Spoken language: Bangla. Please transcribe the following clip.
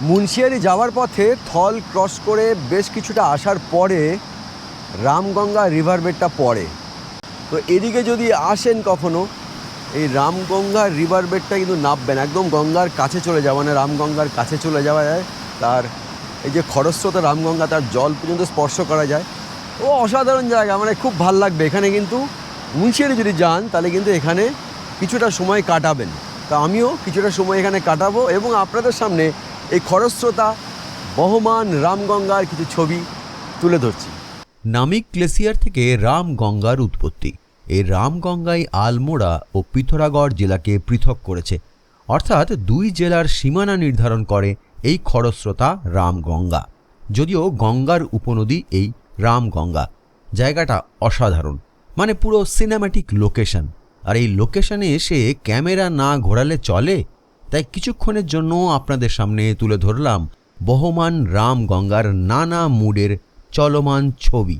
মুন্সিয়ারি যাওয়ার পথে থল ক্রস করে বেশ কিছুটা আসার পরে রামগঙ্গা রিভার বেডটা পড়ে। তো এদিকে যদি আসেন কখনো, এই রামগঙ্গা রিভার বেডটা কিন্তু নামবেন, একদম গঙ্গার কাছে চলে যাওয়া, মানে রামগঙ্গার কাছে চলে যাওয়া যায়। তার এই যে খরস্রোতা রামগঙ্গা, তার জল পর্যন্ত স্পর্শ করা যায়। ও অসাধারণ জায়গা, মানে খুব ভাল লাগবে এখানে। কিন্তু মুন্সিয়ারি যদি যান তাহলে কিন্তু এখানে কিছুটা সময় কাটাবেন। তা আমিও কিছুটা সময় এখানে কাটাবো এবং আপনাদের সামনে এই খরস্রোতা বহমান রামগঙ্গার কিছু ছবি তুলে ধরছি। নামিক গ্লেসিয়ার থেকে রামগঙ্গার উৎপত্তি। এই রামগঙ্গাই আলমোড়া ও পিথোরাগড় জেলাকে পৃথক করেছে, অর্থাৎ দুই জেলার সীমানা নির্ধারণ করে এই খরস্রোতা রামগঙ্গা। যদিও গঙ্গার উপনদী এই রামগঙ্গা। জায়গাটা অসাধারণ, মানে পুরো সিনেম্যাটিক লোকেশন। আর এই লোকেশনে এসে ক্যামেরা না ঘোরালে চলে, তাই কিছুক্ষণের জন্য আপনাদের সামনে তুলে ধরলাম বহমান রামগঙ্গার নানা মুডের চলমান ছবি।